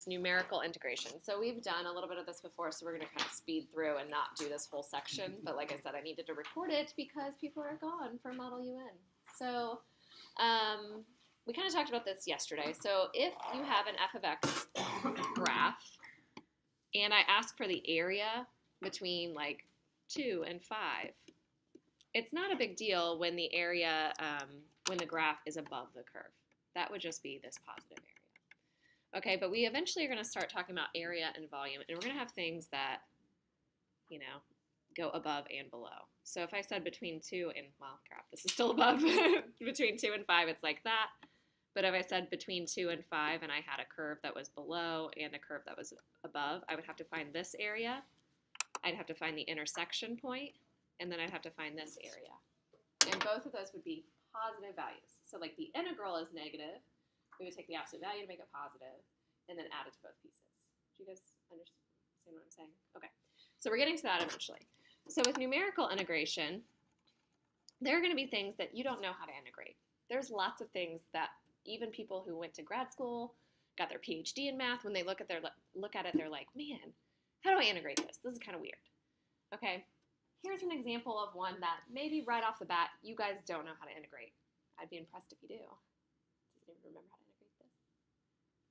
numerical integration. So we've done a little bit of this before, so we're going to kind of speed through and not do this whole section. But like I said, I needed to record it because people are gone for Model UN. So we kind of talked about this yesterday. So if you have an f of x graph, and I ask for the area between like 2 and 5, it's not a big deal when the area, when the graph is above the curve. That would just be this positive area. Okay, but we eventually are going to start talking about area and volume, and we're going to have things that, you know, go above and below. So if I said between 2 and, well, crap, this is still above. Between 2 and 5, it's like that. But if I said between 2 and 5 and I had a curve that was below and a curve that was above, I would have to find this area. I'd have to find the intersection point, and then I'd have to find this area. And both of those would be positive values. So like the integral is negative. We would take the absolute value to make it positive, and then add it to both pieces. Do you guys understand what I'm saying? Okay, so we're getting to that eventually. So with numerical integration, there are going to be things that you don't know how to integrate. There's lots of things that even people who went to grad school, got their PhD in math, when they look at it, they're like, man, how do I integrate this? This is kind of weird. Okay, here's an example of one that maybe right off the bat, you guys don't know how to integrate. I'd be impressed if you do. Does anyone remember how to integrate this?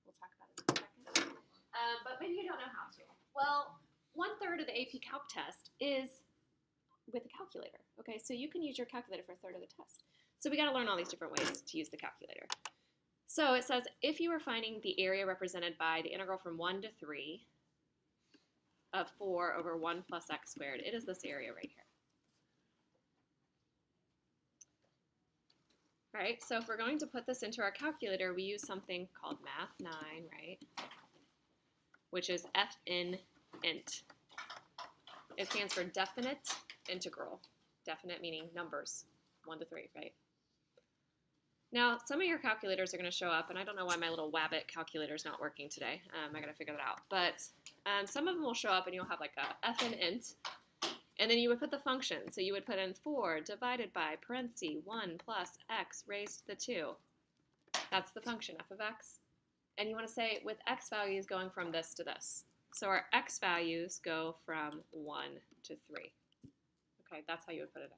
We'll talk about it in a second. But maybe you don't know how to. Well, 1/3 of the AP Calc test is with a calculator. Okay, so you can use your calculator for 1/3 of the test. So we got to learn all these different ways to use the calculator. So it says if you were finding the area represented by the integral from 1 to 3 of 4 over 1 plus x squared, it is this area right here. All right, so if we're going to put this into our calculator, we use something called Math 9, right? Which is FN int. It stands for definite integral. Definite meaning numbers, 1 to 3, right? Now, some of your calculators are going to show up, and I don't know why my little Wabbit calculator is not working today. I got to figure that out. But some of them will show up, and you'll have like a FN int, and then you would put the function. So you would put in 4 divided by parentheses 1 plus x raised to the 2. That's the function, f of x. And you want to say with x values going from this to this. So our x values go from 1 to 3. Okay, that's how you would put it in.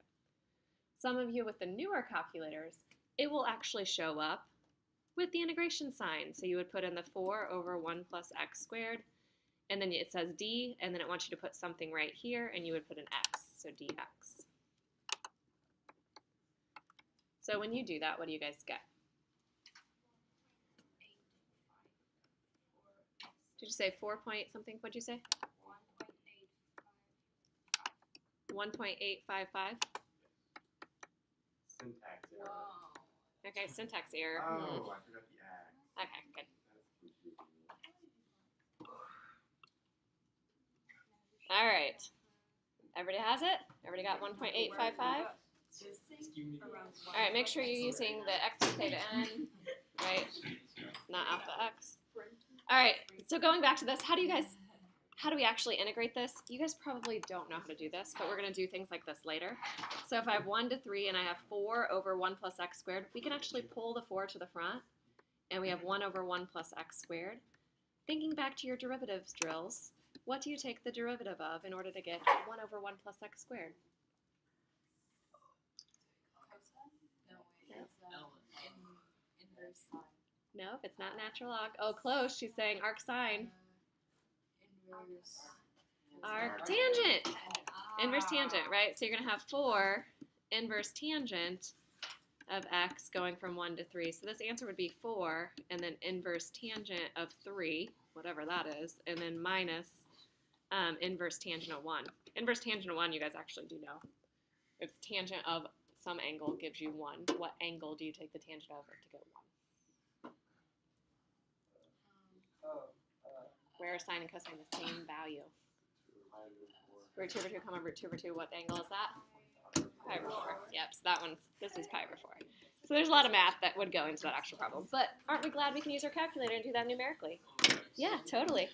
Some of you with the newer calculators, it will actually show up with the integration sign. So you would put in the 4 over 1 plus x squared, and then it says d, and then it wants you to put something right here, and you would put an x, so dx. So when you do that, what do you guys get? Did you say 4 point something? What'd you say? 1.855? Syntax error. Okay, syntax error. Oh, I forgot the X. Okay, good. All right. Everybody has it? Everybody got 1.855? All right, make sure you're using the x to theta n, right? Not alpha x. All right, so going back to this, how do we actually integrate this? You guys probably don't know how to do this, but we're going to do things like this later. So if I have 1 to 3 and I have 4 over 1 plus x squared, we can actually pull the 4 to the front, and we have 1 over 1 plus x squared. Thinking back to your derivatives drills, what do you take the derivative of in order to get 1 over 1 plus x squared? Inverse sine. No, it's not natural log. Oh, close. She's saying arcsine. Arctangent. Inverse tangent, right? So you're going to have 4 inverse tangent of x going from 1 to 3. So this answer would be 4, and then inverse tangent of 3, whatever that is, and then minus inverse tangent of 1. Inverse tangent of 1, you guys actually do know. It's tangent of some angle gives you 1. What angle do you take the tangent of to get 1? Where are sine and cosine the same value? Root 2 over 2, comma root 2 over 2. What angle is that? Pi over 4. Yep, so this is pi over 4. So there's a lot of math that would go into that actual problem. But aren't we glad we can use our calculator and do that numerically? Yeah, totally.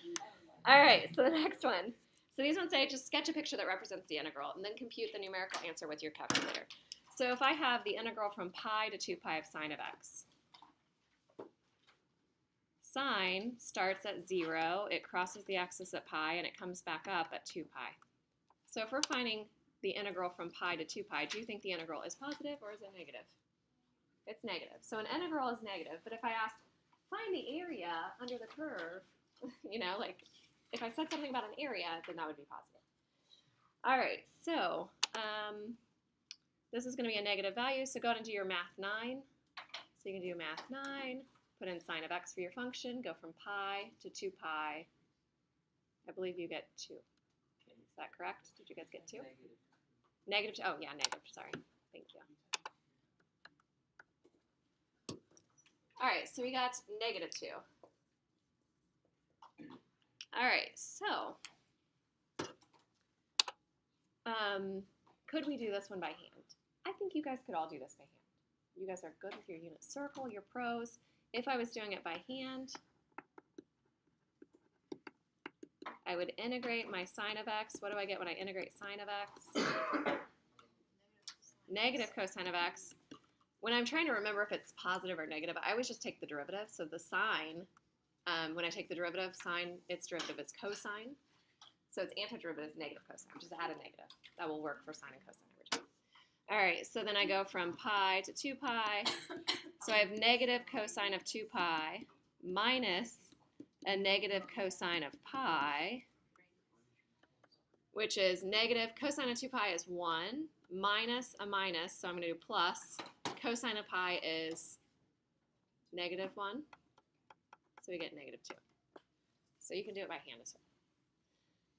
All right, so the next one. So these ones say just sketch a picture that represents the integral and then compute the numerical answer with your calculator. So if I have the integral from pi to 2 pi of sine of x. Sine starts at 0, it crosses the axis at pi, and it comes back up at 2 pi. So if we're finding the integral from pi to 2 pi, do you think the integral is positive or is it negative? It's negative. So an integral is negative, but if I asked, find the area under the curve, you know, like if I said something about an area, then that would be positive. All right, so this is going to be a negative value, so go ahead and do your math 9. So you can do math 9, put in sine of x for your function, go from pi to 2 pi. I believe you get 2. Is that correct? Did you guys get 2? Negative 2. Oh, yeah, negative. Sorry. Thank you. All right, so we got negative 2. All right, so could we do this one by hand? I think you guys could all do this by hand. You guys are good with your unit circle, your pros. If I was doing it by hand, I would integrate my sine of x. What do I get when I integrate sine of x? Negative cosine of x. When I'm trying to remember if it's positive or negative, I always just take the derivative. So the sine, when I take the derivative, sine, its derivative is cosine. So its antiderivative is negative cosine. Just add a negative. That will work for sine and cosine every time. All right, so then I go from pi to 2 pi. So I have negative cosine of 2 pi minus a negative cosine of pi, which is negative cosine of 2 pi is 1, minus a minus, so I'm going to do plus. Cosine of pi is negative 1, so we get negative 2. So you can do it by hand as well.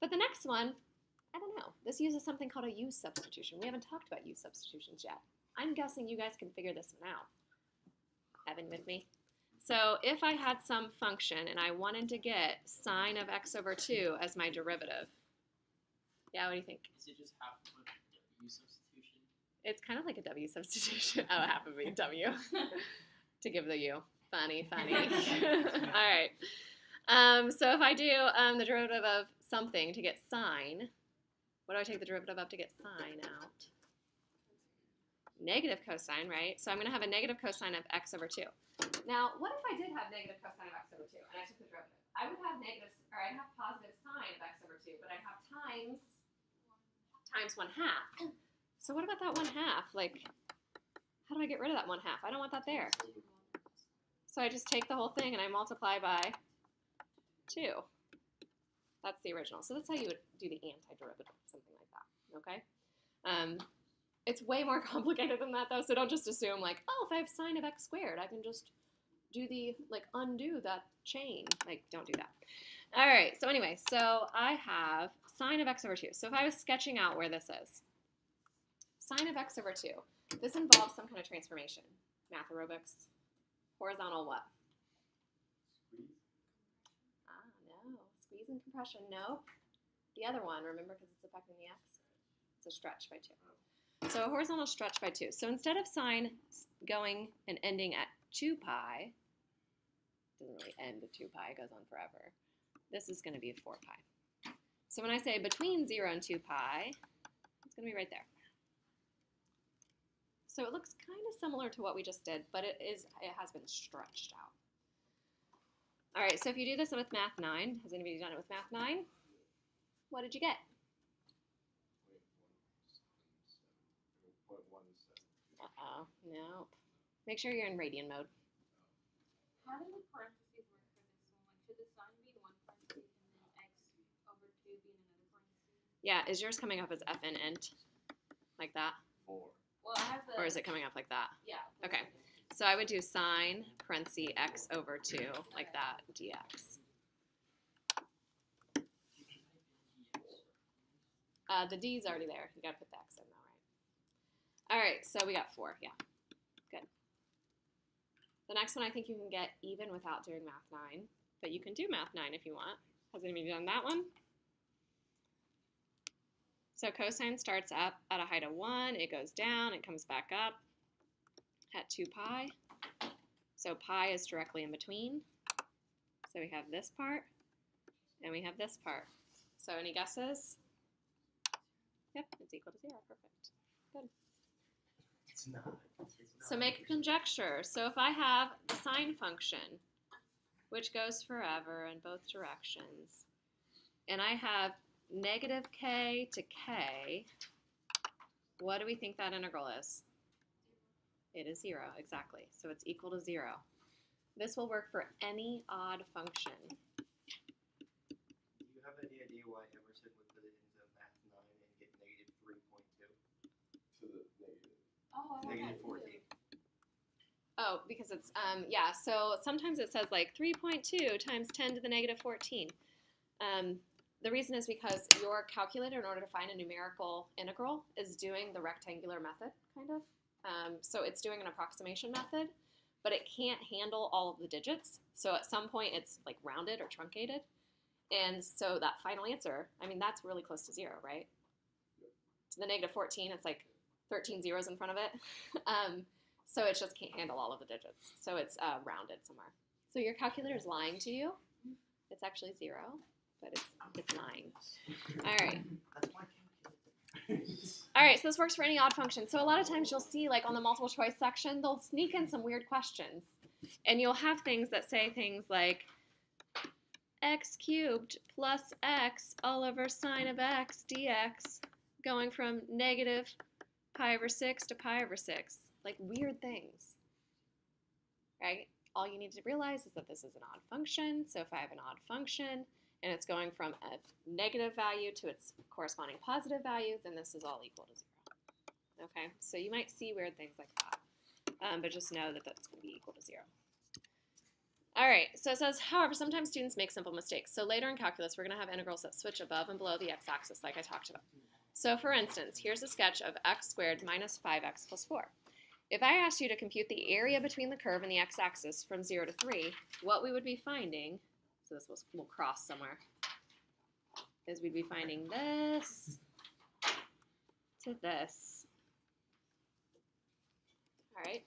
But the next one, I don't know. This uses something called a U-Substitution. We haven't talked about U-Substitutions yet. I'm guessing you guys can figure this one out. Evan with me? So if I had some function and I wanted to get sine of x over 2 as my derivative, yeah, what do you think? Is it just half of a U-Substitution? It's kind of like a W substitution. Oh, half of a W to give the U. Funny, funny. All right. So if I do the derivative of something to get sine, what do I take the derivative of to get sine out? Negative cosine, right? So I'm going to have a negative cosine of x over 2. Now, what if I did have negative cosine of x over 2 and I took the derivative? I would have negative, or I'd have positive sine of x over 2, but I'd have times 1/2. So what about that 1/2? Like, how do I get rid of that 1/2? I don't want that there. So I just take the whole thing and I multiply by 2. That's the original. So that's how you would do the antiderivative, something like that, okay? It's way more complicated than that, though, so don't just assume, like, oh, if I have sine of x squared, I can just do the, like, undo that chain. Like, don't do that. All right, so anyway, so I have sine of x over 2. So if I was sketching out where this is, sine of x over 2, this involves some kind of transformation. Math aerobics. Horizontal what? No. Squeeze and compression. No. The other one, remember, because it's affecting the x? It's a stretch by 2. So a horizontal stretch by 2. So instead of sine going and ending at 2 pi, it doesn't really end at 2 pi, it goes on forever. This is going to be 4 pi. So when I say between 0 and 2 pi, it's going to be right there. So it looks kind of similar to what we just did, but it has been stretched out. All right, so if you do this with math 9, has anybody done it with math 9? What did you get? Uh-oh, no. Make sure you're in radian mode. How do the parentheses work for this one? Like, should the sine be in one parenthesis and then x over 2 be in another parenthesis? Yeah, is yours coming up as fn int? Like that? 4. Well, I have the... Or is it coming up like that? Yeah. Okay. So I would do sine parenthesis x over 2, like that, dx. The d's already there. You got to put the x in though, right? All right, so we got 4, yeah. Good. The next one I think you can get even without doing math 9, but you can do math 9 if you want. Has anybody done that one? So cosine starts up at a height of 1, it goes down, it comes back up at 2 pi. So pi is directly in between. So we have this part, and we have this part. So any guesses? Yep, it's equal to 0, perfect. Good. It's not. So make a conjecture. So if I have the sine function, which goes forever in both directions. And I have negative k to k. What do we think that integral is? It is 0, exactly. So it's equal to 0. This will work for any odd function. Do you have any idea why Emerson would put it into math 9 and get negative 3.2? To the negative. Oh, I Negative have that 14. too. Oh, because it's, yeah, so sometimes it says like 3.2 times 10 to the negative 14. The reason is because your calculator, in order to find a numerical integral, is doing the rectangular method, kind of. So it's doing an approximation method, but it can't handle all of the digits. So at some point it's like rounded or truncated. And so that final answer, I mean, that's really close to 0, right? To the negative 14, it's like 13 zeros in front of it. So it just can't handle all of the digits. So it's rounded somewhere. So your calculator is lying to you. It's actually 0, but it's lying. All right. That's my calculator. All right, so this works for any odd function. So a lot of times you'll see, like on the multiple choice section, they'll sneak in some weird questions. And you'll have things that say things like x cubed plus x all over sine of x dx going from negative pi over 6 to pi over 6. Like weird things, right? All you need to realize is that this is an odd function. So if I have an odd function and it's going from a negative value to its corresponding positive value, then this is all equal to 0. Okay, so you might see weird things like that, but just know that that's going to be equal to 0. All right, so it says, however, sometimes students make simple mistakes. So later in calculus, we're going to have integrals that switch above and below the x-axis like I talked about. So for instance, here's a sketch of x squared minus 5x plus 4. If I asked you to compute the area between the curve and the x-axis from 0 to 3, what we would be finding, so this will cross somewhere, is we'd be finding this to this. All right.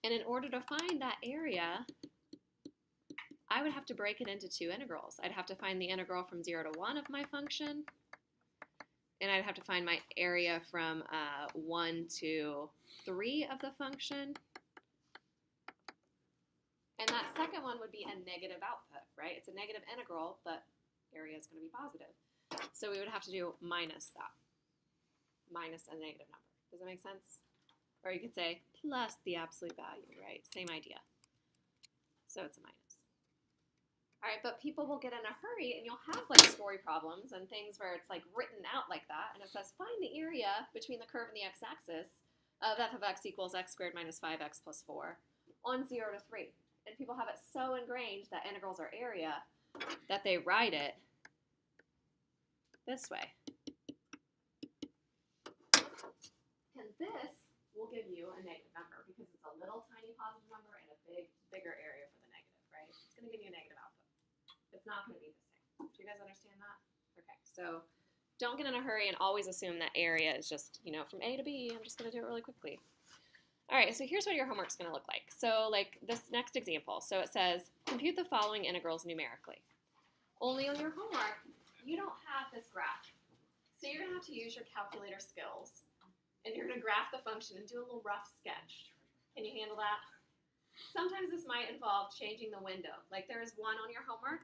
And in order to find that area, I would have to break it into two integrals. I'd have to find the integral from 0 to 1 of my function, and I'd have to find my area from 1 to 3 of the function. And that second one would be a negative output, right? It's a negative integral, but area is going to be positive. So we would have to do minus that, minus a negative number. Does that make sense? Or you could say plus the absolute value, right? Same idea. So it's a minus. All right, but people will get in a hurry, and you'll have like story problems and things where it's like written out like that, and it says find the area between the curve and the x-axis of f of x equals x squared minus 5x plus 4 on 0 to 3. And people have it so ingrained that integrals are area that they write it this way. And this will give you a negative number because it's a little tiny positive number and a bigger area for the negative, right? It's going to give you a negative output. It's not going to be the same. Do you guys understand that? Okay, so don't get in a hurry and always assume that area is just, you know, from A to B. I'm just going to do it really quickly. All right, so here's what your homework's going to look like. So like this next example. So it says, compute the following integrals numerically. Only on your homework, you don't have this graph. So you're going to have to use your calculator skills. And you're going to graph the function and do a little rough sketch. Can you handle that? Sometimes this might involve changing the window. Like there is one on your homework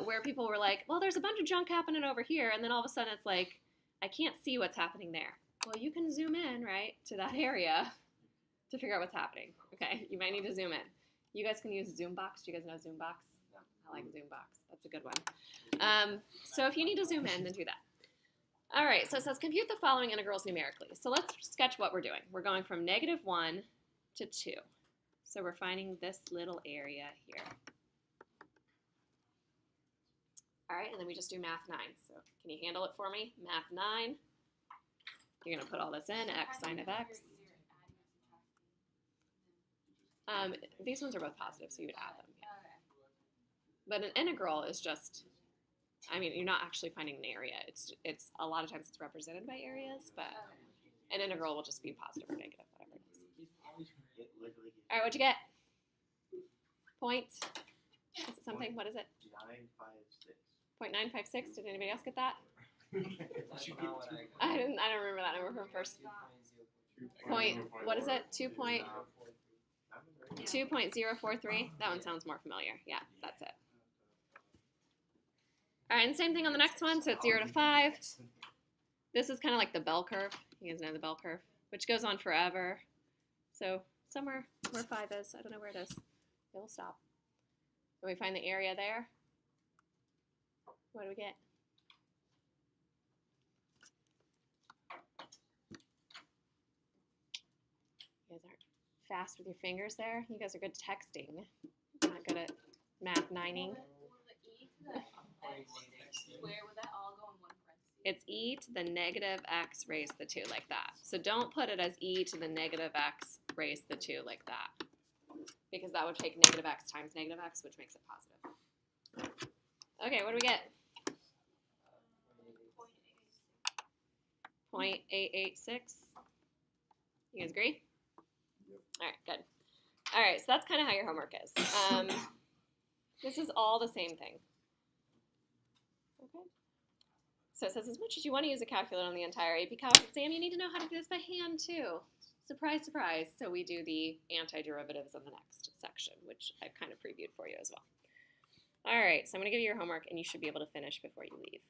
where people were like, well, there's a bunch of junk happening over here. And then all of a sudden it's like, I can't see what's happening there. Well, you can zoom in, right, to that area to figure out what's happening. Okay, you might need to zoom in. You guys can use Zoombox. Do you guys know Zoombox? I like Zoombox. That's a good one. So if you need to zoom in, then do that. All right, so it says compute the following integrals numerically. So let's sketch what we're doing. We're going from negative 1 to 2. So we're finding this little area here. All right, and then we just do math 9. So can you handle it for me? Math 9. You're going to put all this in, x sine of x. These ones are both positive, so you would add them. Yeah. But an integral is just, I mean, you're not actually finding an area. It's a lot of times it's represented by areas, but an integral will just be positive or negative, whatever it is. All right, what'd you get? Point? Is it something? What is it? 956. 0.956. Did anybody else get that? That's not what I got. I don't remember that number from first. Point. What is it? 2 point. I'm ready. 2.043. That one sounds more familiar. Yeah, that's it. All right, and same thing on the next one. So it's 0 to 5. This is kind of like the bell curve. You guys know the bell curve, which goes on forever. So somewhere where 5 is, I don't know where it is. It will stop. When we find the area there, what do we get? You guys aren't fast with your fingers there. You guys are good at texting. Not good at math nining. Will the e to the x square, would that all go in one parenthesis? It's e to the negative x raised to the 2 like that. So don't put it as e to the negative x raised to the 2 like that. Because that would take negative x times negative x, which makes it positive. Okay, what do we get? 0.886. You guys agree? Yep. All right, good. All right, so that's kind of how your homework is. This is all the same thing. Okay. So it says, as much as you want to use a calculator on the entire AP Calc exam, you need to know how to do this by hand too. Surprise, surprise. So we do the antiderivatives in the next section, which I've kind of previewed for you as well. All right, so I'm going to give you your homework, and you should be able to finish before you leave.